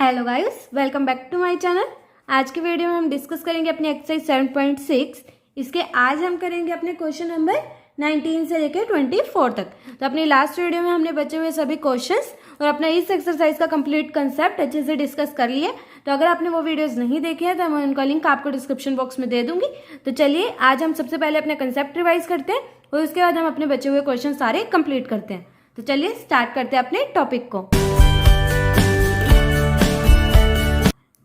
Hello guys, welcome back to my channel. आज की video में हम डिस्कस करेंगे अपनी एक्सरसाइज 7.6। इसके आज हम करेंगे अपने क्वेश्चन नंबर 19 से लेकर 24 तक। तो अपनी लास्ट वीडियो में हमने बचे हुए सभी क्वेश्चंस और अपना इस एक्सरसाइज का कंप्लीट कंसेप्ट अच्छे से डिस्कस कर लिए। तो अगर आपने वो वीडियोस नहीं देखी है तो मैं उनका लिंक आपको डिस्क्रिप्शन बॉक्स में दे दूंगी। तो चलिए आज हम सबसे पहले अपने कंसेप्ट रिवाइज करते हैं और उसके बाद हम अपने बचे हुए क्वेश्चन सारे कंप्लीट करते हैं। तो चलिए स्टार्ट करते हैं अपने टॉपिक को।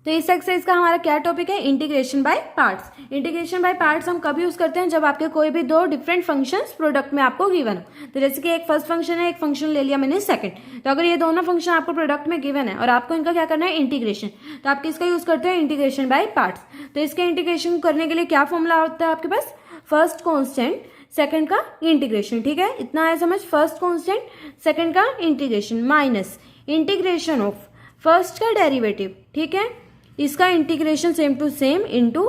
तो इस एक्सरसाइज का हमारा क्या टॉपिक है? Integration by parts. Integration by parts हम कभी यूज करते हैं जब आपके कोई भी दो डिफरेंट फंक्शंस प्रोडक्ट में आपको गिवन हो। तो जैसे कि एक फर्स्ट फंक्शन है, एक फंक्शन ले लिया मैंने सेकंड। तो अगर ये दोनों फंक्शन आपको प्रोडक्ट में गिवन है और आपको इनका क्या करना है? इंटीग्रेशन। तो आप किसका यूज करते हैं? Integration by parts. तो इसके इंटीग्रेशन करने के लिए क्या फॉर्मूला होता है आपके पास? फर्स्ट कॉन्स्टेंट सेकंड का इंटीग्रेशन। ठीक है, इतना है समझ। फर्स्ट कॉन्स्टेंट सेकंड का integration minus integration of first का डेरिवेटिव। ठीक है, इसका integration same to same into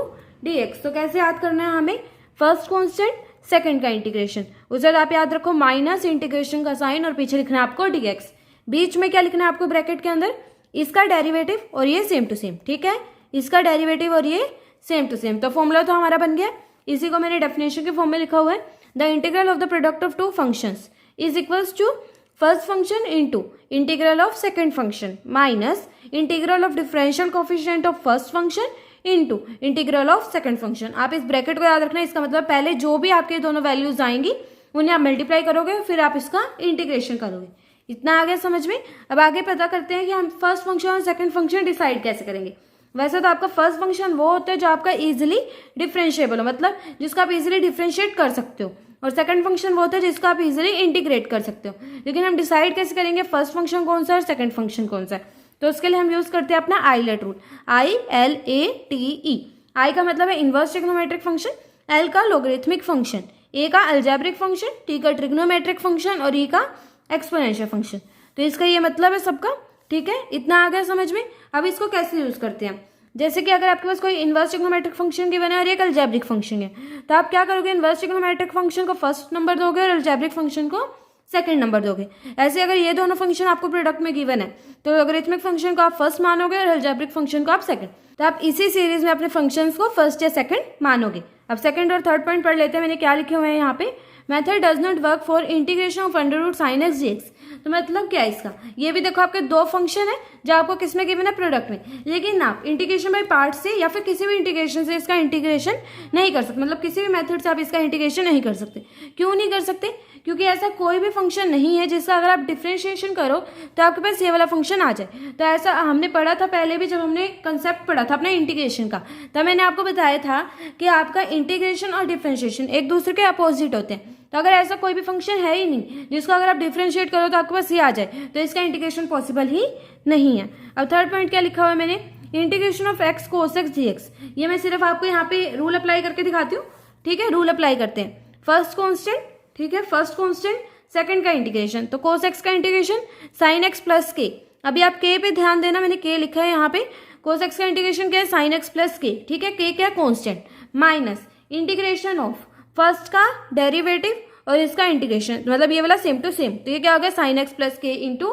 dx। तो कैसे याद करना है हमें? फर्स्ट कांस्टेंट सेकंड का इंटीग्रेशन, उसके बाद आप याद रखो माइनस इंटीग्रेशन का साइन और पीछे लिखना है आपको dx। बीच में क्या लिखना है आपको ब्रैकेट के अंदर? इसका डेरिवेटिव और ये सेम टू सेम। ठीक है, इसका डेरिवेटिव और ये सेम टू सेम। तो फॉर्मूला तो हमारा बन गया। इसी को मैंने डेफिनेशन के फॉर्म में लिखा हुआ है। The integral of the product of two functions is equals to first function into integral of second function minus integral of differential coefficient of first function into integral of second function. आप इस bracket को याद रखना। इसका मतलब पहले जो भी आपके दोनों वैल्यूज आएंगी उन्हें आप मल्टीप्लाई करोगे, फिर आप इसका इंटीग्रेशन करोगे। इतना आ गया समझ में। अब आगे पता करते हैं कि हम फर्स्ट फंक्शन और सेकंड फंक्शन डिसाइड कैसे करेंगे। वैसे तो आपका फर्स्ट फंक्शन वो होता है जो आपका इजिली डिफरेंशिएबल हो, मतलब जिसका आप इजिली डिफरेंशिएट कर सकते हो, और सेकंड फंक्शन वो होता है जिसका आप इजिली इंटीग्रेट कर सकते हो। लेकिन हम डिसाइड कैसे करेंगे फर्स्ट फंक्शन कौन सा है और सेकंड फंक्शन कौन सा है? तो उसके लिए हम यूज करते हैं अपना आइलेट रूल। ILATE। आई का मतलब है इनवर्स ट्रिग्नोमेट्रिक फंक्शन, एल का लोगरिथमिक फंक्शन, ए का अलजेब्रिक फंक्शन, टी का ट्रिग्नोमेट्रिक फंक्शन और ई का एक्सपोनेंशियल फंक्शन। तो इसका ये मतलब है सबका। ठीक है, इतना आ गया समझ में। अब इसको कैसे यूज करते हैं? जैसे कि अगर आपके पास कोई इनवर्स ट्रिग्नोमेट्रिक फंक्शन गिवन है और एक अलजेब्रिक फंक्शन है, तो आप क्या करोगे? इनवर्स ट्रिग्नोमेट्रिक फंक्शन को फर्स्ट नंबर दोगे और अलजेब्रिक फंक्शन को सेकंड नंबर दोगे। ऐसे अगर ये दोनों फंक्शन आपको प्रोडक्ट में गिवन है तो लोगरिथमिक फंक्शन को आप फर्स्ट मानोगे और अलजेब्रिक फंक्शन को आप सेकंड। तो आप इसी सीरीज में अपने फंक्शंस को फर्स्ट या सेकंड मानोगे। अब सेकंड और थर्ड पॉइंट पढ़ लेते हैं। मैंने क्या लिखे हुए हैं यहाँ पे? Method does not work for integration of under root sine x dx। तो मतलब क्या है इसका? ये भी देखो आपके दो फंक्शन है जो आपको किसमें गिवन है? प्रोडक्ट में। लेकिन आप इंटीग्रेशन बाय पार्ट से या फिर किसी भी इंटीग्रेशन से इसका इंटीग्रेशन नहीं कर सकते, मतलब किसी भी मेथड से आप इसका इंटीग्रेशन नहीं कर सकते। क्यों नहीं कर सकते? क्योंकि ऐसा कोई भी फंक्शन नहीं है जिसका अगर आप डिफरेंशिएशन करो तो आपके पास ये वाला फंक्शन आ जाए। तो ऐसा हमने पढ़ा था पहले भी, जब हमने कंसेप्ट पढ़ा था अपना इंटीग्रेशन का, तब मैंने आपको बताया था कि आपका इंटीग्रेशन और डिफरेंशिएशन एक दूसरे के अपोजिट होते हैं। तो अगर ऐसा कोई भी फंक्शन है ही नहीं जिसको अगर आप डिफरेंशिएट करो तो आपके पास ये आ जाए, तो इसका इंटीग्रेशन पॉसिबल ही नहीं है। अब थर्ड पॉइंट क्या लिखा हुआ है मैंने? Integration of x cos x dx। ये मैं सिर्फ आपको यहाँ पे रूल अप्लाई करके दिखाती हूँ। ठीक है, रूल अप्लाई करते हैं। फर्स्ट कॉन्स्टेंट, ठीक है, फर्स्ट कॉन्स्टेंट सेकंड का इंटीग्रेशन, तो कोस एक्स का इंटीग्रेशन साइन एक्स प्लस के। अभी आप के पे ध्यान देना, मैंने के लिखा है यहाँ पे। कोस एक्स का इंटीग्रेशन क्या है? साइन एक्स प्लस के। ठीक है, के क्या? Constant minus integration of first का डेरिवेटिव और इसका इंटीग्रेशन, मतलब ये वाला सेम टू सेम। तो ये क्या हो गया? साइन एक्स प्लस के इंटू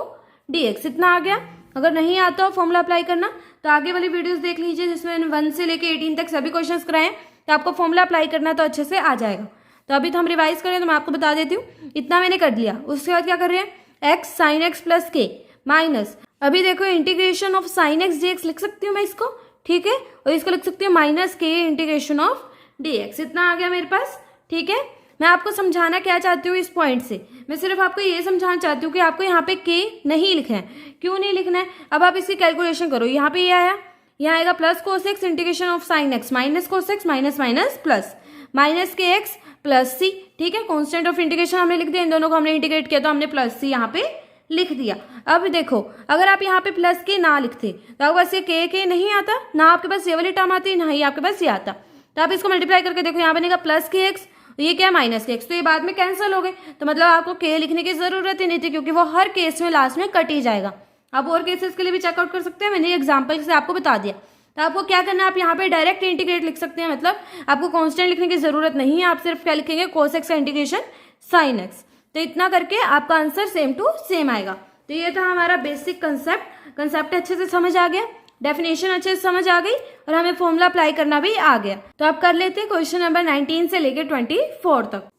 dx। इतना आ गया। अगर नहीं आता हो फॉर्मूला अप्लाई करना तो आगे वाली वीडियोस देख लीजिए जिसमें 1 से लेके 18 तक सभी क्वेश्चंस कराए, तो आपको फॉर्मूला अप्लाई करना तो अच्छे से आ जाएगा। तो अभी तो हम रिवाइज करें तो मैं आपको बता देती हूँ। इतना मैंने कर लिया। उसके बाद क्या कर रहे हैं? एक्स साइन एक्स प्लस के माइनस, अभी देखो integration of sine x dx लिख सकती हूँ मैं इसको। ठीक है, और इसको लिख सकती हूँ माइनस के इंटीग्रेशन ऑफ dx। इतना आ गया मेरे पास। ठीक है, मैं आपको समझाना क्या चाहती हूँ इस पॉइंट से? मैं सिर्फ आपको ये समझाना चाहती हूँ कि आपको यहाँ पे के नहीं लिखना है। क्यों नहीं लिखना है? अब आप इसकी कैलकुलेशन करो। यहाँ पे ये आया, यहाँ आएगा plus cos x integration of sine x minus cos x minus minus plus minus के एक्स प्लस सी। ठीक है, कॉन्स्टेंट ऑफ इंटीग्रेशन हमने लिख दिया, इन दोनों को हमने इंटीग्रेट किया तो हमने प्लस सी यहाँ पे लिख दिया। अब देखो, अगर आप यहाँ पे प्लस के ना लिखते तो आपके पास ये के नहीं आता, ना आपके पास ये वाली टर्म आती, ना ही आपके पास ये आता। तो आप इसको मल्टीप्लाई करके देखो, यहाँ बनेगा प्लस के एक्स, ये क्या? माइनस के एक्स। तो ये बाद में कैंसिल हो गए, तो मतलब आपको के लिखने की जरूरत ही नहीं थी, क्योंकि वो हर केस में लास्ट में कट ही जाएगा। आप और केसेस के लिए भी चेकआउट कर सकते हैं, मैंने एग्जाम्पल से आपको बता दिया। तो आपको क्या करना है? आप यहाँ पे डायरेक्ट इंटीग्रेट लिख सकते हैं, मतलब आपको कांस्टेंट लिखने की जरूरत नहीं है। आप सिर्फ क्या लिखेंगे? कोस एक्स का इंटीग्रेशन साइन एक्स। तो इतना करके आपका आंसर सेम टू सेम आएगा। तो ये था हमारा बेसिक कंसेप्ट कंसेप्ट अच्छे से समझ आ गया, डेफिनेशन अच्छे से समझ आ गई और हमें फॉर्मूला अप्लाई करना भी आ गया। तो अब कर लेते हैं क्वेश्चन नंबर 19 से लेकर 24 तक।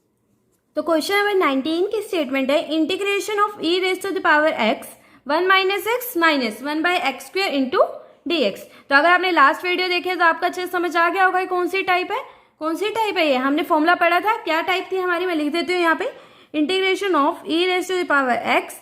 तो क्वेश्चन नंबर 19 की स्टेटमेंट है integration of e raise to the power x 1 minus x minus 1 by x square into dx। तो अगर आपने लास्ट वीडियो देखे तो आपका अच्छे से समझ आ गया होगा कौन सी टाइप है, कौन सी टाइप है ये हमने फॉर्मूला पढ़ा था, क्या टाइप थी हमारी, मैं लिख देती हूँ यहाँ पे, integration of e raise to the power x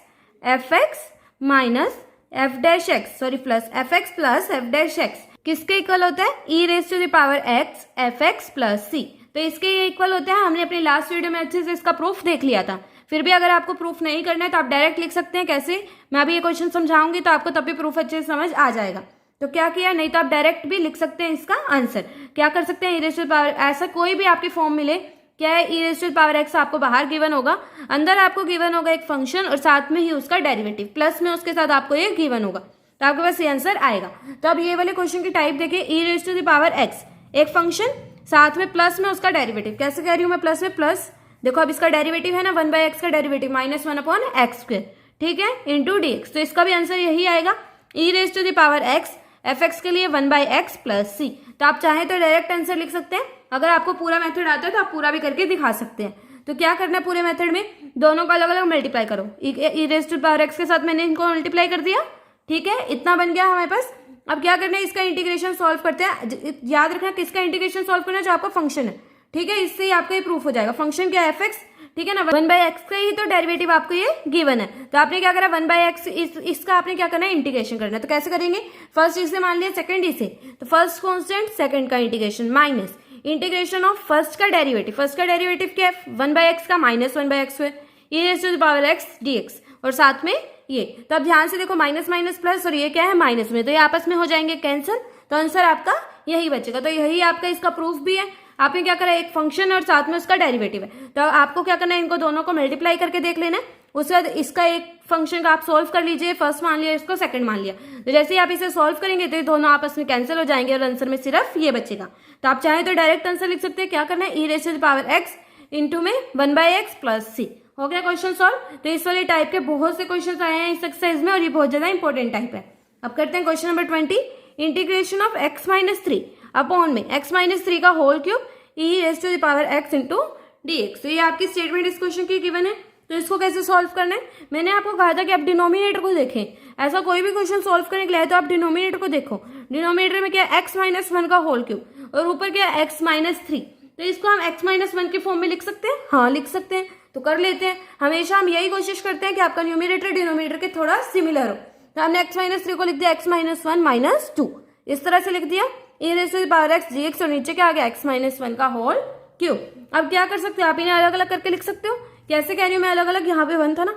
f x minus f dash x sorry plus f x plus f dash x किसके इक्वल होता है, e raise to the power x f x plus C. तो इसके ये equal होता है, हमने अपनी लास्ट वीडियो में अच्छे से इसका प्रूफ देख लिया था। फिर भी अगर आपको प्रूफ नहीं करना है तो आप डायरेक्ट लिख सकते हैं, कैसे, मैं अभी ये क्वेश्चन समझाऊंगी तो आपको तब भी प्रूफ अच्छे से समझ आ जाएगा। तो क्या किया, नहीं तो आप डायरेक्ट भी लिख सकते हैं इसका आंसर। क्या कर सकते हैं, e raise to the power, ऐसा कोई भी आपकी फॉर्म मिले, क्या है, e raise to the power x आपको बाहर गिवन होगा, अंदर आपको गिवन होगा एक फंक्शन और साथ में ही उसका डेरिवेटिव, प्लस में उसके साथ आपको ये गिवन होगा, तो आपके पास ये आंसर आएगा। तो अब ये वाले क्वेश्चन की टाइप देखिए, e raise to the power x एक फंक्शन साथ में प्लस में उसका डेरिवेटिव, कैसे कह रही हूं मैं प्लस में, प्लस देखो अब इसका डेरिवेटिव है ना 1 बाई एक्स का derivative minus 1 upon x square, ठीक है, इंटू dx। तो इसका भी आंसर यही आएगा, e raise to the power x f x के लिए 1 बाई एक्स प्लस सी। तो आप चाहें तो डायरेक्ट आंसर लिख सकते हैं, अगर आपको पूरा मेथड आता है तो आप पूरा भी करके दिखा सकते हैं। तो क्या करना है, पूरे मेथड में दोनों को अलग अलग मल्टीप्लाई करो, e raise to the power x के साथ मैंने इनको मल्टीप्लाई कर दिया, ठीक है, इतना बन गया हमारे पास। अब क्या करना है, इसका इंटीग्रेशन सॉल्व करते हैं, याद रखना किसका इंटीग्रेशन सॉल्व करना है, जो आपका फंक्शन है, ठीक है, इससे ही आपका ये प्रूफ हो जाएगा। फंक्शन क्या है, एफ एक्स, ठीक है ना, 1 बाई एक्स का ही तो डेरिवेटिव आपको ये गिवन है, तो आपने क्या करा 1 बाई एक्स, इसका आपने क्या करना है, इंटीग्रेशन करना है। तो कैसे करेंगे, फर्स्ट इसे मान लिया, सेकंड इसे, तो फर्स्ट कांस्टेंट सेकंड का integration minus integration of first का डेरिवेटिव, फर्स्ट का डेरिवेटिव क्या है 1 बाई एक्स का minus 1 by x square e raise to the power x dx और साथ में ये। तो अब ध्यान से देखो माइनस माइनस प्लस और ये क्या है माइनस में, तो ये आपस में हो जाएंगे कैंसिल, तो आंसर आपका यही बचेगा। तो यही आपका इसका प्रूफ भी है, आपने क्या करा, एक फंक्शन और साथ में उसका डेरिवेटिव है, तो आपको क्या करना है, इनको दोनों को मल्टीप्लाई करके देख लेना है, उसके बाद इसका एक फंक्शन का आप सोल्व कर लीजिए, फर्स्ट मान लिया, इसको सेकंड मान लिया, तो जैसे ही आप इसे सोल्व करेंगे तो ये दोनों आपस में कैंसिल हो जाएंगे और आंसर में सिर्फ ये बचेगा। तो आप चाहें तो डायरेक्ट आंसर लिख सकते हैं, क्या करना है, e raise to the power x into में 1 बाई एक्स प्लस सी। हो गया क्वेश्चन सॉल्व। तो इस वाले टाइप के बहुत से क्वेश्चन आए हैं इस एक्सरसाइज में और ये बहुत ज्यादा इंपॉर्टेंट टाइप है। अब करते हैं question number 20, integration of x minus 3 upon में x माइनस 3 का whole cube e raise to the power x into dx। तो ये आपकी स्टेटमेंट इस क्वेश्चन की गिवन है, तो इसको कैसे सॉल्व करना है, मैंने आपको कहा था कि आप डिनोमिनेटर को देखें, ऐसा कोई भी क्वेश्चन सॉल्व करने के लिए तो आप डिनोमिनेटर को देखो। डिनोमिनेटर में क्या x माइनस 1 का होल क्यूब और ऊपर क्या है x माइनस 3, तो इसको हम x माइनस 1 के फॉर्म में लिख सकते हैं, हाँ लिख सकते हैं, तो कर लेते हैं। हमेशा हम यही कोशिश करते हैं कि आपका न्यूमिनेटर डिनोमिनेटर के थोड़ा सिमिलर हो, तो हमने x माइनस 3 को लिख दिया x माइनस 1 माइनस 2, इस तरह से लिख दिया e raise to the power x dx और नीचे क्या आ गया x माइनस 1 का होल क्यूब। अब क्या कर सकते हो, आप इन्हें अलग अलग करके लिख सकते हो। कैसे कह रही हूँ मैं अलग अलग, यहाँ पे 1 था ना,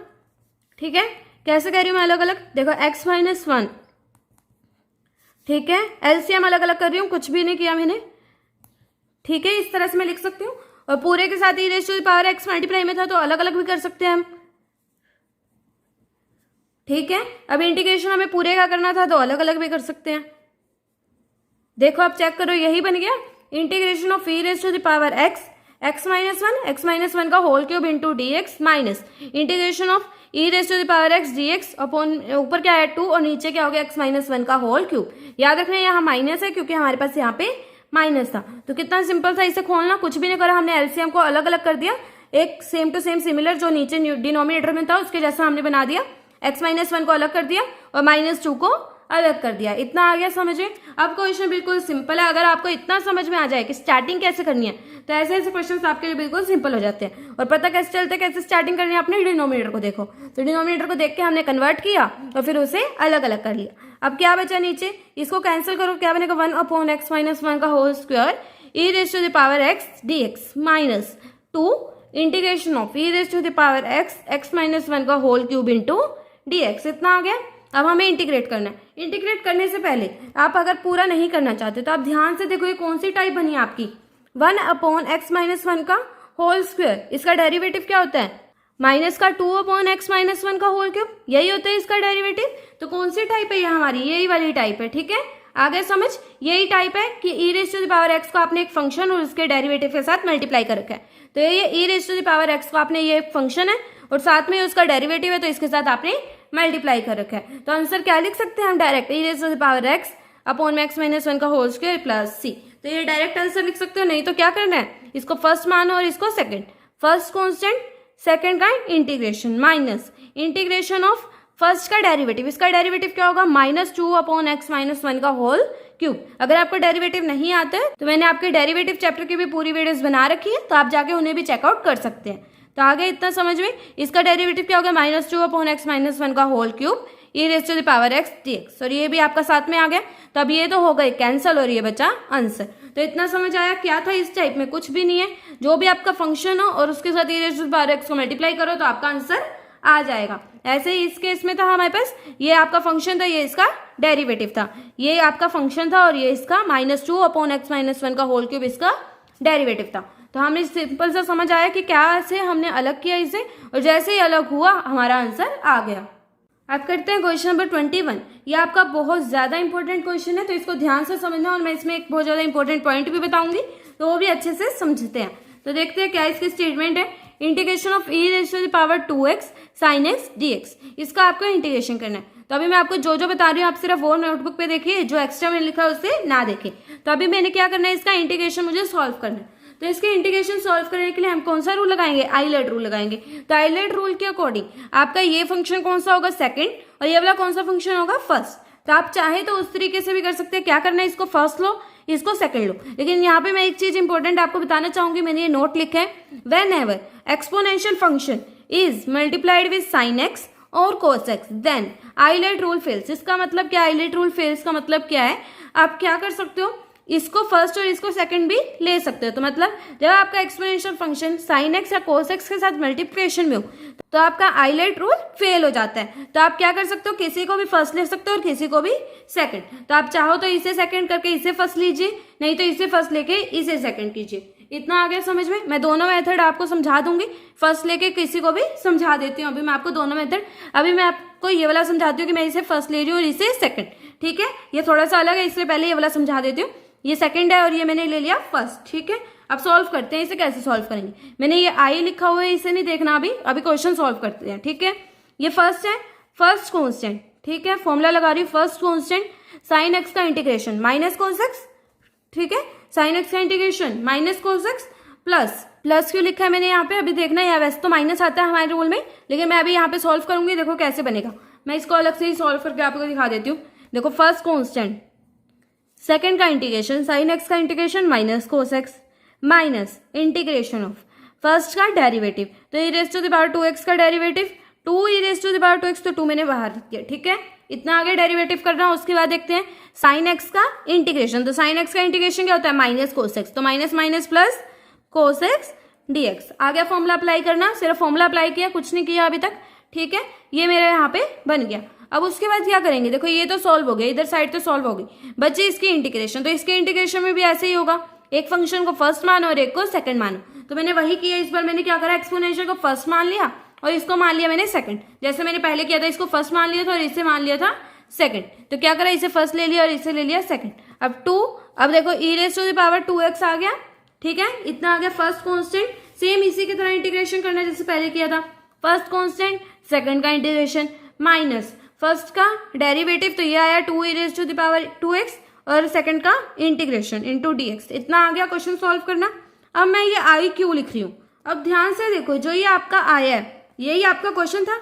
ठीक है, कैसे कह रही हूँ मैं अलग अलग, देखो x माइनस 1, ठीक है, एलसीएम अलग अलग कर रही हूँ, कुछ भी नहीं किया मैंने, ठीक है, इस तरह से मैं लिख सकती हूँ। और पूरे के साथ e raise to the power x multiply में था तो अलग अलग भी कर सकते हैं हम, ठीक है। अब इंटीग्रेशन हमें पूरे का करना था तो अलग अलग भी कर सकते हैं। देखो अब चेक करो, यही बन गया integration of e raise to the power x minus 1 का whole cube into dx minus integration of e raise to the power x dx upon ऊपर क्या है 2 और नीचे क्या हो गया x माइनस 1 का होल क्यूब। याद रखना यहाँ माइनस है क्योंकि हमारे पास यहाँ पे माइनस था। तो कितना सिंपल था इसे खोलना, कुछ भी नहीं करा, हमने एलसीएम को अलग अलग कर दिया, एक सेम टू सेम सिमिलर जो नीचे डिनोमिनेटर में था उसके जैसा हमने बना दिया, x माइनस 1 को अलग कर दिया और माइनस 2 को अलग कर दिया। इतना आ गया समझे। अब क्वेश्चन बिल्कुल सिंपल है, अगर आपको इतना समझ में आ जाए कि स्टार्टिंग कैसे करनी है तो ऐसे ऐसे क्वेश्चन आपके लिए बिल्कुल सिंपल हो जाते हैं। और पता कैसे चलता है कैसे स्टार्टिंग करनी है, अपने डिनोमिनेटर को देखो, तो डिनोमिनेटर को देख के हमने कन्वर्ट किया और फिर उसे अलग अलग कर लिया। अब क्या बचा नीचे, इसको कैंसिल करो, क्या बनेगा 1 अपॉन x माइनस 1 का whole square e raise to the power x dx minus 2 integration of e raise to the power x minus 1 का होल क्यूब इंटू dx। इतना आ गया। अब हमें इंटीग्रेट करना है। इंटीग्रेट करने से पहले आप अगर पूरा नहीं करना चाहते तो आप ध्यान से देखो ये कौन सी टाइप बनी है आपकी, 1 अपॉन x माइनस 1 का होल स्क्वायर, इसका डेरिवेटिव क्या होता है माइनस का 2 अपॉन x माइनस 1 का होल क्यूब, यही होता है इसका डेरिवेटिव। तो कौन सी टाइप है ये हमारी, यही वाली टाइप है, ठीक है, आगे समझ। यही टाइप है कि e raise to the power x को आपने एक फंक्शन और उसके डेरिवेटिव के साथ मल्टीप्लाई कर रखा है, तो ये e raise to the power x को आपने, ये एक फंक्शन है और साथ में उसका डेरिवेटिव है तो इसके साथ आपने मल्टीप्लाई कर रखा है। तो आंसर क्या लिख सकते हैं हम direct, e raise to the power x upon x minus 1 का होल स्क्वायर प्लस c। तो ये डायरेक्ट आंसर लिख सकते हो, नहीं तो क्या करना है, इसको फर्स्ट मानो और इसको सेकंड, फर्स्ट कांस्टेंट सेकंड का integration minus integration of first का डेरिवेटिव, इसका डेरिवेटिव क्या होगा -2 अपॉन x माइनस 1 का होल क्यूब। अगर आपको डेरिवेटिव नहीं आता है तो मैंने आपके डेरिवेटिव चैप्टर की भी पूरी वीडियोस बना रखी है, तो आप जाके उन्हें भी चेकआउट कर सकते हैं। तो आगे इतना समझ में, इसका डेरिवेटिव क्या होगा -2 अपॉन x माइनस 1 का whole cube e raise to the power x dx, और ये भी आपका साथ में आ गया। तो अब ये तो हो गए कैंसिल और ये बचा आंसर। तो इतना समझ आया क्या था इस टाइप में, कुछ भी नहीं है, जो भी आपका फंक्शन हो और उसके साथ e raise to the power x को मल्टीप्लाई करो तो आपका आंसर आ जाएगा। ऐसे ही इस केस में था हमारे पास, ये आपका फंक्शन था, ये इसका डेरिवेटिव था, ये आपका फंक्शन था और ये इसका -2 अपॉन x माइनस 1 का होल क्यूब इसका डेरिवेटिव था। तो हमने सिंपल सा समझ आया कि क्या से हमने अलग किया इसे, और जैसे ही अलग हुआ हमारा आंसर आ गया। अब करते हैं क्वेश्चन नंबर 21। ये आपका बहुत ज्यादा इंपॉर्टेंट क्वेश्चन है, तो इसको ध्यान से समझना, और मैं इसमें एक बहुत ज्यादा इंपॉर्टेंट पॉइंट भी बताऊंगी, तो वो भी अच्छे से समझते हैं। तो देखते हैं क्या इसकी स्टेटमेंट है। Integration of e raise to the power 2x sin x dx, इसका आपको इंटीग्रेशन करना है। तो अभी मैं आपको जो जो बता रही हूँ आप सिर्फ वो नोटबुक पे देखिए, जो एक्स्ट्रा मैंने लिखा है उससे ना देखें। तो अभी मैंने क्या करना है, इसका इंटीग्रेशन मुझे सॉल्व करना है। तो इसके इंटीग्रेशन सॉल्व करने के लिए हम कौन सा रूल लगाएंगे, आइलैंड रूल लगाएंगे। तो आइलैंड रूल के अकॉर्डिंग आपका ये फंक्शन कौन सा होगा, सेकंड, और ये वाला कौन सा फंक्शन होगा, फर्स्ट। तो आप चाहे तो उस तरीके से भी कर सकते हैं, क्या करना है, इसको फर्स्ट लो इसको सेकंड लो। लेकिन यहाँ पे मैं एक चीज इंपॉर्टेंट आपको बताना चाहूंगी, मैंने ये नोट लिखा है, whenever exponential function is multiplied with sine x और cos x then ILATE rule fails. इसका मतलब क्या, आइलैंड रूल फेल्स का मतलब क्या है, आप क्या कर सकते हो, इसको फर्स्ट और इसको सेकंड भी ले सकते हो। तो मतलब जब आपका एक्सपोनेंशियल फंक्शन साइन एक्स या कोस एक्स के साथ मल्टीप्लिकेशन में हो तो आपका आइलैंड रूल फेल हो जाता है। तो आप क्या कर सकते हो, किसी को भी फर्स्ट ले सकते हो और किसी को भी सेकंड। तो आप चाहो तो इसे सेकंड करके इसे फर्स्ट लीजिए, नहीं तो इसे फर्स्ट लेके इसे सेकंड कीजिए। इतना आ गया समझ में। मैं दोनों मेथड आपको समझा दूंगी, फर्स्ट लेके किसी को भी समझा देती हूँ। अभी मैं आपको दोनों मेथड, अभी मैं आपको ये वाला समझाती हूँ कि मैं इसे फर्स्ट ले रही हूँ और इसे सेकंड, ठीक है। ये थोड़ा सा अलग है, इसलिए पहले ये वाला समझा देती हूँ। ये सेकंड है और ये मैंने ले लिया फर्स्ट, ठीक है। अब सॉल्व करते हैं, इसे कैसे सॉल्व करेंगे। मैंने ये आई लिखा हुआ है, इसे नहीं देखना अभी, अभी क्वेश्चन सॉल्व करते हैं, ठीक है। ये फर्स्ट है, फर्स्ट कांस्टेंट, ठीक है, फॉर्मूला लगा रही हूँ, फर्स्ट कांस्टेंट साइन एक्स का इंटीग्रेशन माइनस कोस एक्स, ठीक है, साइन एक्स का integration minus cos x plus, plus क्यों लिखा है मैंने यहाँ पे, अभी देखना है। वैसे तो माइनस आता है हमारे रूल में, लेकिन मैं अभी यहाँ पे सॉल्व करूंगी, देखो कैसे बनेगा। मैं इसको अलग से ही सॉल्व करके आपको दिखा देती हूँ। देखो फर्स्ट कांस्टेंट सेकंड का इंटीग्रेशन साइन एक्स का integration minus cos x minus integration of first का डेरिवेटिव, तो e raise to the power 2x का derivative 2 e raise to the power 2x, तो 2 मैंने बाहर लिख दिया, ठीक है। इतना आगे डेरिवेटिव करना। उसके बाद देखते हैं साइन एक्स का इंटीग्रेशन। तो साइन एक्स का इंटीग्रेशन क्या होता है, माइनस कोस एक्स, तो minus minus plus cos x d x. आगे फॉर्मूला अप्लाई करना, सिर्फ फॉर्मूला अप्लाई किया, कुछ नहीं किया अभी तक, ठीक है। ये मेरे यहाँ पे बन गया। अब उसके बाद क्या करेंगे, देखो ये तो सॉल्व हो गया, इधर साइड तो सॉल्व हो गई, बचे इसकी इंटीग्रेशन। तो इसके इंटीग्रेशन में भी ऐसे ही होगा, एक फंक्शन को फर्स्ट मानो और एक को सेकंड मानो। तो मैंने वही किया, इस बार मैंने क्या करा, एक्सपोनेंशियल को फर्स्ट मान लिया और इसको मान लिया मैंने सेकंड। जैसे मैंने पहले किया था, इसको फर्स्ट मान लिया था और इसे मान लिया था सेकंड। तो क्या करा, इसे फर्स्ट ले लिया और इसे ले लिया सेकंड। अब 2, अब देखो e raise to the power 2x आ गया, ठीक है। इतना आ गया फर्स्ट कांस्टेंट, सेम इसी की तरह इंटीग्रेशन करना जैसे पहले किया था। फर्स्ट कांस्टेंट सेकंड का इंटीग्रेशन माइनस फर्स्ट का डेरिवेटिव, तो ये आया 2 e raise to the power 2x और सेकंड का इंटीग्रेशन इनटू dx। इतना आ गया क्वेश्चन सॉल्व करना। अब मैं ये आई क्यों लिख रही हूँ, अब ध्यान से देखो, जो ये आपका आया है यही आपका क्वेश्चन था।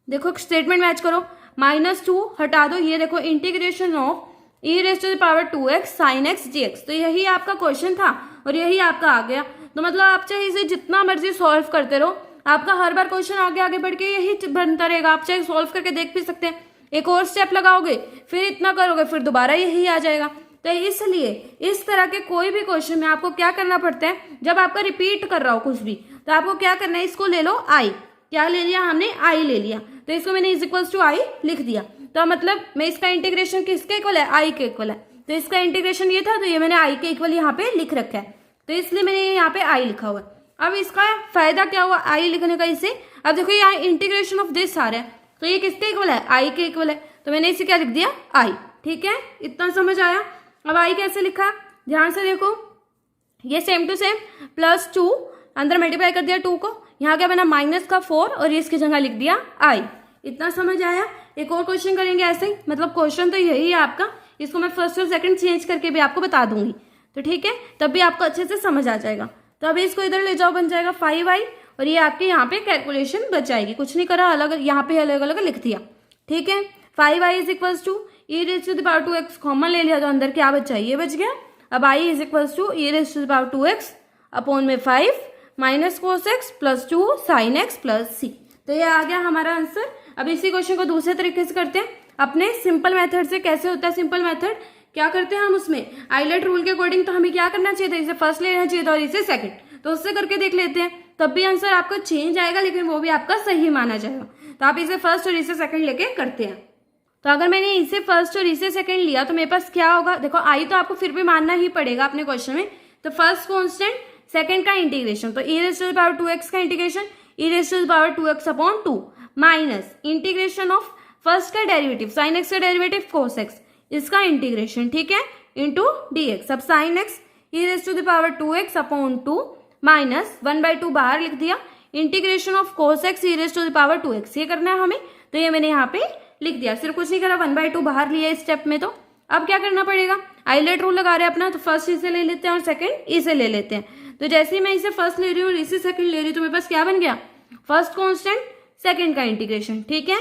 देखो स्टेटमेंट मैच करो, -2 हटा दो, ये देखो integration of e raise to the power 2x sine x dx, तो यही आपका क्वेश्चन था और यही आपका आ गया। तो मतलब आप चाहे इसे जितना मर्जी सॉल्व करते रहो, आपका हर बार क्वेश्चन आगे आगे बढ़ के यही बनता रहेगा। आप चाहे सॉल्व करके देख भी सकते हैं, एक और स्टेप लगाओगे, फिर इतना करोगे, फिर दोबारा यही आ जाएगा। तो इसलिए इस तरह के कोई भी क्वेश्चन में आपको क्या करना पड़ता है, जब आपका रिपीट कर रहा हो कुछ भी, तो आपको क्या करना है, इसको ले लो आई, क्या ले लिया हमने, आई ले लिया, तो इसको मैंने इज इक्वल्स टू आई लिख दिया। तो मतलब मैं इसका इंटीग्रेशन किसके इक्वल है, आई के इक्वल है, तो इसका इंटीग्रेशन ये था, तो ये मैंने आई के इक्वल यहाँ पे लिख रखा है, तो इसलिए मैंने यहाँ पे आई लिखा हुआ है। अब इसका फायदा क्या हुआ आई लिखने का इसे, अब देखो यहाँ इंटीग्रेशन ऑफ दिस आ रहा है, तो ये किसके इक्वल है, आई के इक्वल है, तो मैंने इसे क्या लिख दिया, आई, ठीक है। इतना समझ आया। अब आई कैसे लिखा, ध्यान से देखो, ये सेम टू सेम +2 अंदर मल्टीप्लाई कर दिया 2 को, यहाँ क्या बना -4 और इसकी जगह लिख दिया आई। इतना समझ आया। एक और क्वेश्चन करेंगे ऐसे ही, मतलब क्वेश्चन तो यही है आपका, इसको मैं फर्स्ट और सेकंड चेंज करके भी आपको बता दूंगी, तो ठीक है, तब भी आपको अच्छे से समझ आ जाएगा। तो अभी इसको इधर ले जाओ, बन जाएगा 5i, और ये आपके यहाँ पे कैलकुलेशन बच जाएगी, कुछ नहीं करा, अलग यहाँ पे अलग अलग लिख दिया, ठीक है। 5i is equals to e raise to the power 2x, common ले लिया तो अंदर क्या बचा, ये बच गया। अब i is equals to e raise to the power 2x upon में 5 minus cos x plus 2 sine x plus C. तो ये आ गया हमारा आंसर। अब इसी क्वेश्चन को दूसरे तरीके से करते हैं, अपने सिंपल मेथड से। कैसे होता है सिंपल मेथड, क्या करते हैं हम उसमें, आइलेट रूल के अकॉर्डिंग तो हमें क्या करना चाहिए था, इसे फर्स्ट लेना चाहिए था और इसे सेकंड, तो उससे करके देख लेते हैं, तब भी आंसर आपका चेंज आएगा, लेकिन वो भी आपका सही माना जाएगा। तो आप इसे फर्स्ट और इसे सेकंड लेके करते हैं। तो अगर मैंने इसे फर्स्ट और इसे सेकंड लिया तो मेरे पास क्या होगा, देखो आई तो आपको फिर भी मानना ही पड़ेगा अपने क्वेश्चन में। तो फर्स्ट कांस्टेंट, सेकंड का इंटीग्रेशन, तो e raise to the power 2x का integration e raise to the power 2x upon 2 minus integration of first का डेरिवेटिव साइन एक्स का डेरिवेटिव कोस एक्स, इसका इंटीग्रेशन, ठीक है, इंटू dx। अब sine x e raise to the power 2x upon 2 minus 1/2 बाहर लिख दिया, integration of cos x e raise to the power 2x, ये करना है हमें। तो ये मैंने यहाँ पे लिख दिया, सिर्फ कुछ नहीं करा, 1/2 बाहर लिया इस स्टेप में। तो अब क्या करना पड़ेगा, आइलेट रूल लगा रहे हैं अपना, तो फर्स्ट इसे ले लेते हैं और सेकंड इसे ले लेते हैं। तो जैसे ही मैं इसे फर्स्ट ले रही हूँ और इसे सेकंड ले रही हूँ, तो मेरे पास क्या बन गया, फर्स्ट कांस्टेंट सेकंड का इंटीग्रेशन, ठीक है,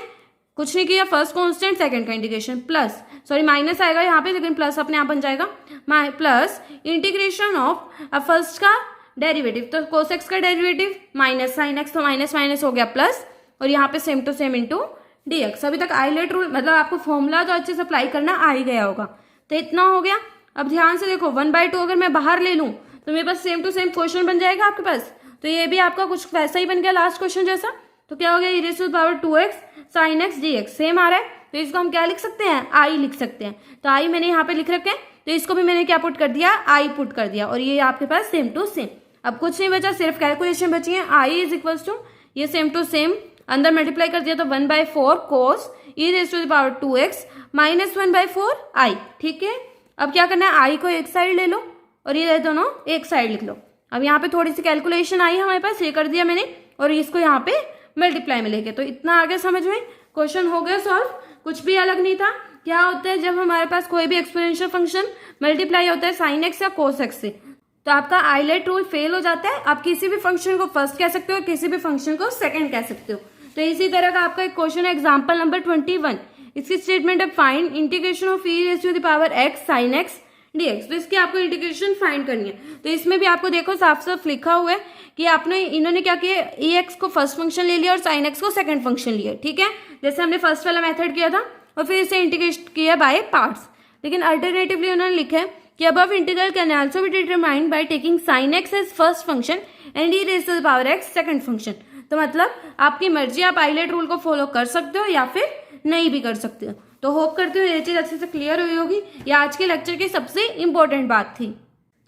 कुछ नहीं किया, फर्स्ट कांस्टेंट सेकंड का इंटीग्रेशन प्लस, सॉरी माइनस आएगा यहाँ पे, लेकिन प्लस अपने आप बन जाएगा, प्लस इंटीग्रेशन ऑफ फर्स्ट का डेरिवेटिव, तो कोस एक्स का डेरिवेटिव माइनस साइन एक्स, तो माइनस माइनस हो गया प्लस, और यहाँ पे same to same into dx। अभी तक आइलेट रूल मतलब आपको फॉर्मूला तो अच्छे से अप्लाई करना आ ही गया होगा। तो इतना हो गया। अब ध्यान से देखो, 1/2 अगर मैं बाहर ले लूं तो मेरे पास सेम टू सेम क्वेश्चन बन जाएगा आपके पास। तो ये भी आपका कुछ वैसा ही बन गया लास्ट क्वेश्चन जैसा। तो क्या हो गया, e raise to the power 2x sine x dx same आ रहा है, तो इसको हम क्या लिख सकते हैं, आई लिख सकते हैं। तो आई मैंने यहाँ पे लिख रखे हैं, तो इसको भी मैंने क्या पुट कर दिया, आई पुट कर दिया, और ये आपके पास सेम टू सेम। अब कुछ नहीं बचा, सिर्फ कैलकुलेशन बची है। आई इज इक्वल्स टू ये सेम टू सेम अंदर मल्टीप्लाई कर दिया, तो 1/4 cos e raise to the power 2x minus 1/4 I, ठीक है। अब क्या करना है, आई को एक साइड ले लो और ये दोनों एक साइड लिख लो। अब यहाँ पे थोड़ी सी कैलकुलेशन आई हमारे पास, ये कर दिया मैंने, और इसको यहाँ पे मल्टीप्लाई में लेके, तो इतना आगे समझ में क्वेश्चन हो गया सॉल्व, कुछ भी अलग नहीं था। क्या होता है जब हमारे पास कोई भी एक्सपोनेंशियल फंक्शन मल्टीप्लाई होता है साइन एक्स या कोस एक्स से, तो आपका आइलेट रूल फेल हो जाता है। आप किसी भी फंक्शन को फर्स्ट कह सकते हो, किसी भी फंक्शन को सेकंड कह सकते हो। तो इसी तरह का आपका एक क्वेश्चन है एग्जांपल नंबर 21, इसकी स्टेटमेंट है find integration of e raise to the power x sin x dx। तो इसकी आपको इंटीग्रेशन फाइंड करनी है। तो इसमें भी आपको देखो साफ साफ लिखा हुआ है कि आपने इन्होंने क्या किया, ई एक्स को फर्स्ट फंक्शन ले लिया और साइन एक्स को सेकंड फंक्शन लिया, ठीक है, जैसे हमने फर्स्ट वाला मेथड किया था, और फिर इसे इंटीग्रेट किया बाय पार्ट्स। लेकिन अल्टरनेटिवली उन्होंने लिखा है कि above integral can also be determined by taking sine x as first function and e raise to the power x second function. तो मतलब आपकी मर्जी, आप आइलेट रूल को फॉलो कर सकते हो या फिर नहीं भी कर सकते हो। तो होप करते हो ये चीज अच्छे से क्लियर हुई होगी। ये आज के लेक्चर की सबसे इंपॉर्टेंट बात थी।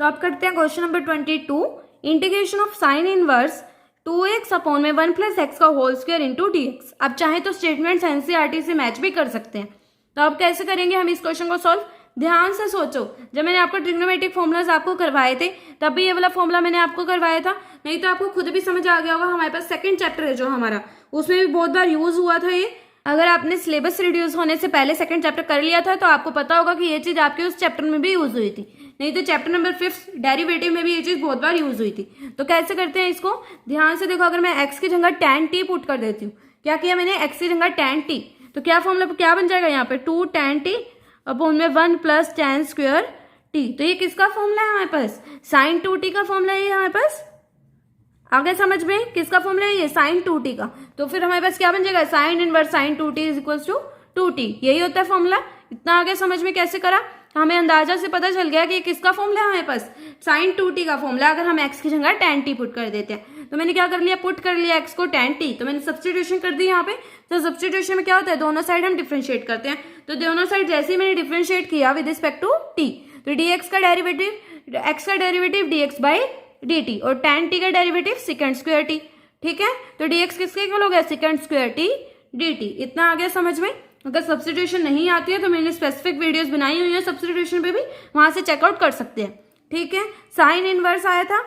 तो अब करते हैं question number 22, integration of sine inverse 2x upon में 1 + x का होल स्क्वायर इंटू dx। अब चाहे तो स्टेटमेंट्स एनसीईआरटी से मैच भी कर सकते हैं। तो अब कैसे करेंगे हम इस क्वेश्चन को सॉल्व, ध्यान से सोचो। जब मैंने आपको ट्रिग्नोमेट्रिक फॉर्मुलाज आपको करवाए थे, तब भी ये वाला फॉर्मुला मैंने आपको करवाया था, नहीं तो आपको खुद भी समझ आ गया होगा। हमारे पास सेकंड चैप्टर है जो हमारा, उसमें भी बहुत बार यूज हुआ था ये। अगर आपने सिलेबस रिड्यूस होने से पहले सेकंड चैप्टर कर लिया था तो आपको पता होगा कि ये चीज आपके उस चैप्टर में भी यूज हुई थी, नहीं तो चैप्टर नंबर 5 डेरिवेटिव में भी ये चीज बहुत बार यूज हुई थी। तो कैसे करते हैं इसको, ध्यान से देखो। अगर मैं x की जगह tan t पुट कर देती हूँ, क्या किया मैंने, x की जगह tan t, तो क्या फॉर्मूला क्या बन जाएगा यहाँ पे, 2 tan t अपॉन में 1 + tan स्क्वायर t। तो ये किसका फॉर्मूला है हमारे पास, sin 2t का फॉर्मूला है हमारे पास। आगे समझ में किसका फॉर्मूला है, ये sin 2t का। तो फिर हमारे पास क्या बन जाएगा, sine inverse sin 2t is equals to 2t, यही होता है फॉर्मूला। इतना आगे समझ में कैसे करा, हमें अंदाजा से पता चल गया कि किसका फॉर्मूला है हमारे पास, sin 2t का फॉर्मूला। अगर हम x की जगह tan t पुट कर देते हैं, तो मैंने क्या कर लिया, पुट कर लिया x को tan t, तो मैंने सब्स्टिट्यूशन कर दी यहाँ पे। तो सब्स्टिट्यूशन में क्या होता है, दोनों साइड हम डिफरेंशिएट करते हैं। तो दोनों साइड जैसे ही मैंने डिफरेंशिएट किया विद रिस्पेक्ट टू t, तो dx का डेरिवेटिव, x का डेरिवेटिव dx बाई dt, और tan t का डेरिवेटिव सेकंड स्क्वायर t, ठीक है। तो dx किसके इक्वल हो गया, सेकंड स्क्वायर t dt। इतना आ गया समझ में। अगर सब्स्टिट्यूशन नहीं आती है तो मैंने स्पेसिफिक वीडियोस बनाई हुई है सब्स्टिट्यूशन पे भी, वहां से चेकआउट कर सकते हैं, ठीक है। साइन इनवर्स आया था,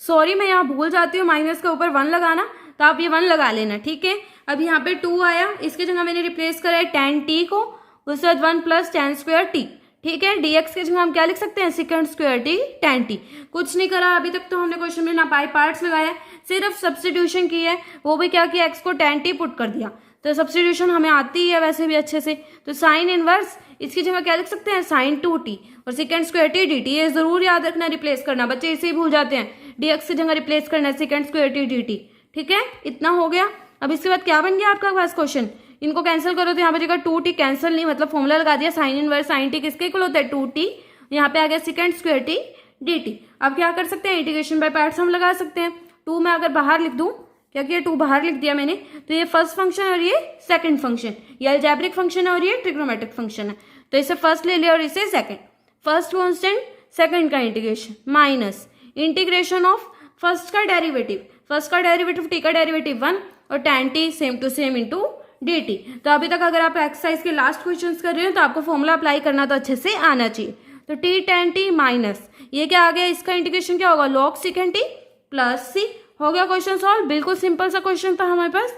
सॉरी मैं यहाँ भूल जाती हूँ माइनस के ऊपर 1 लगाना, तो आप ये 1 लगा लेना, ठीक है। अब यहाँ पे 2 आया, इसके जगह मैंने रिप्लेस करा है tan t को, उसके बाद 1 प्लस tan स्क्वायर t, ठीक है। dx के जगह हम क्या लिख सकते हैं, second square t tan t। कुछ नहीं करा अभी तक तो हमने क्वेश्चन में, ना बाय पार्ट्स लगाया, सिर्फ सब्स्टिट्यूशन की है, वो भी क्या किया, x को tan t पुट कर दिया। तो सब्स्टिट्यूशन हमें आती है वैसे भी अच्छे से, तो साइन इनवर्स इसकी जगह क्या लिख सकते हैं, sin 2t और सेकंड स्क्वायर t dt। ये जरूर याद रखना, रिप्लेस करना, बच्चे इसे ही भूल जाते हैं, dx की जगह रिप्लेस करना है सेकंड स्क्वायर t dt, ठीक है। इतना हो गया। अब इसके बाद क्या बन गया आपका पास क्वेश्चन, इनको कैंसिल करो तो यहाँ पे जगह 2t कैंसिल नहीं, मतलब फॉर्मूला लगा दिया, साइन इनवर्स sin t किसके इक्वल होता है, 2t, यहाँ पे आ गया सेकंड स्क्वायर t dt। अब क्या कर सकते हैं, इंटीग्रेशन बाय पार्ट्स हम लगा सकते हैं। 2 में अगर बाहर लिख दूं, क्या किया, 2 बाहर लिख दिया मैंने, तो ये फर्स्ट फंक्शन और ये सेकंड फंक्शन, ये अलजेब्रिक फंक्शन है और ये ट्रिग्नोमेट्रिक फंक्शन है, तो इसे फर्स्ट ले लिया और इसे सेकंड। फर्स्ट कांस्टेंट, सेकंड का integration, minus integration of first का डेरिवेटिव, फर्स्ट का डेरिवेटिव t का डेरिवेटिव 1 और tan t same to same into dt। तो अभी तक अगर आप एक्सरसाइज के लास्ट क्वेश्चंस कर रहे हो तो आपको फॉर्मूला अप्लाई करना तो अच्छे से आना चाहिए। तो t tan t माइनस ये क्या आ गया, इसका इंटीग्रेशन क्या होगा, log secant t plus c। हो गया क्वेश्चन सॉल्व। बिल्कुल सिंपल सा क्वेश्चन था हमारे पास,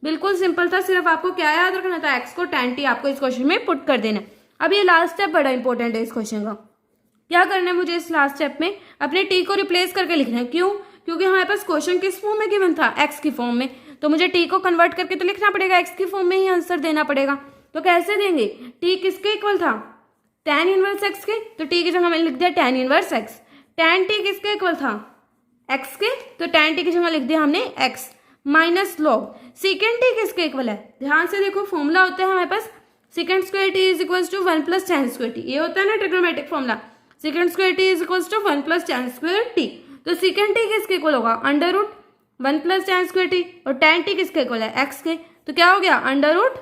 बिल्कुल सिंपल था, सिर्फ आपको क्या याद रखना था, x को tan t आपको इस क्वेश्चन में पुट कर देना। अब ये लास्ट स्टेप बड़ा इंपॉर्टेंट है इस क्वेश्चन का। क्या करना है मुझे इस लास्ट स्टेप में, अपने t को रिप्लेस करके लिखना है। क्यों, क्योंकि हमारे पास क्वेश्चन किस फॉर्म में गिवन था, x की फॉर्म में, तो मुझे t को कन्वर्ट करके तो लिखना पड़ेगा, x की फॉर्म में ही आंसर देना पड़ेगा। तो कैसे देंगे, t किसके इक्वल था, tan इनवर्स x के, तो t की जगह मैंने लिख दिया tan inverse x। tan t किसके इक्वल था, x के, तो tan t की जगह लिख दिया हमने x minus log second t किसके इक्वल है, ध्यान से देखो फॉर्मूला होता है हमारे पास, second square t is equal to 1 plus tan square t, ये होता है ना trigonometric formula, second square t is equal to 1 plus tan square t। तो सेकेंड t किसके इक्वल होगा, under root 1 plus tan square t, और tan t किसके equal है, x के, तो क्या हो गया, under root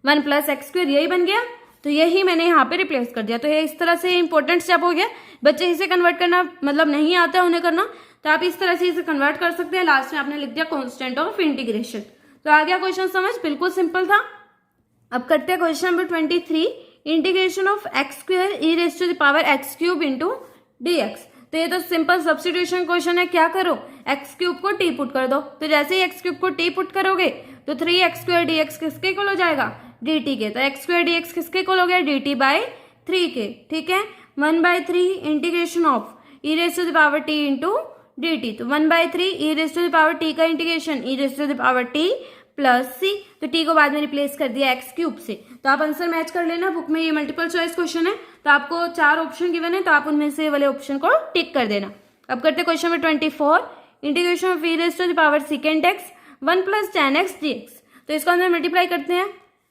1 plus x square, यही बन गया। तो यही मैंने यहाँ पे रिप्लेस कर दिया। तो ये इस तरह से इंपॉर्टेंट स्टेप हो गया, बच्चे इसे कन्वर्ट करना मतलब नहीं आता है उन्हें करना, तो आप इस तरह से इसे कन्वर्ट कर सकते हैं। लास्ट में आपने लिख दिया कांस्टेंट ऑफ इंटीग्रेशन। तो आ गया क्वेश्चन समझ, बिल्कुल सिंपल था। अब करते हैं question number 23, integration of x square e raise to the power x cube into d x. तो ये तो सिंपल सब्स्टिट्यूशन क्वेश्चन है, क्या करो, एक्स क्यूब को टी पुट कर दो। तो जैसे ही एक्स क्यूब को टी पुट करोगे तो 3x स्क्वायर डी एक्स किसके इक्वल हो जाएगा, डी टी के। तो एक्स स्क्वायर डी एक्स किसके इक्वल हो गया, डी टी बाई 3 के, ठीक है। 1/3 integration of e raise to the power t into d t. तो 1/3 ई रेज टू द पावर टी का integration e raise to the power t plus C, तो टी को बाद में रिप्लेस कर दिया एक्स क्यूब से। तो आप आंसर मैच कर लेना, बुक में ये मल्टीपल चॉइस क्वेश्चन है, तो आपको 4 ऑप्शन गिवन है, तो आप उनमें से वाले ऑप्शन को टिक कर देना। अब करते question number 24, integration of e raise to the power second x 1 plus tan x dx। तो इसको अंदर मल्टीप्लाई करते हैं,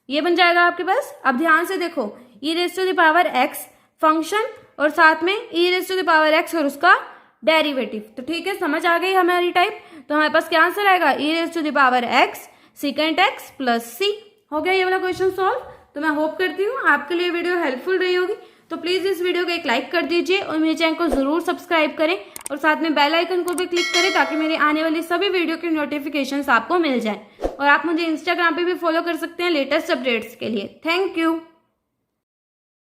ये बन जाएगा आपके पास। अब ध्यान से देखो, e raise to the power x function और साथ में e raise to the power x और उसका डेरिवेटिव। तो ठीक है, समझ आ गई हमारी टाइप। तो हमारे पास क्या आंसर आएगा, e raise to the power x second x plus C. हो गया ये वाला क्वेश्चन सॉल्व। तो मैं होप करती हूँ आपके लिए वीडियो हेल्पफुल रही होगी। तो प्लीज इस वीडियो को एक लाइक कर दीजिए और मेरे चैनल को जरूर सब्सक्राइब करें और साथ में बेल आइकन को भी क्लिक करें ताकि मेरे आने वाली सभी वीडियो की नोटिफिकेशंस आपको मिल जाए। और आप मुझे इंस्टाग्राम पे भी फॉलो कर सकते हैं लेटेस्ट अपडेट्स के लिए। Thank you.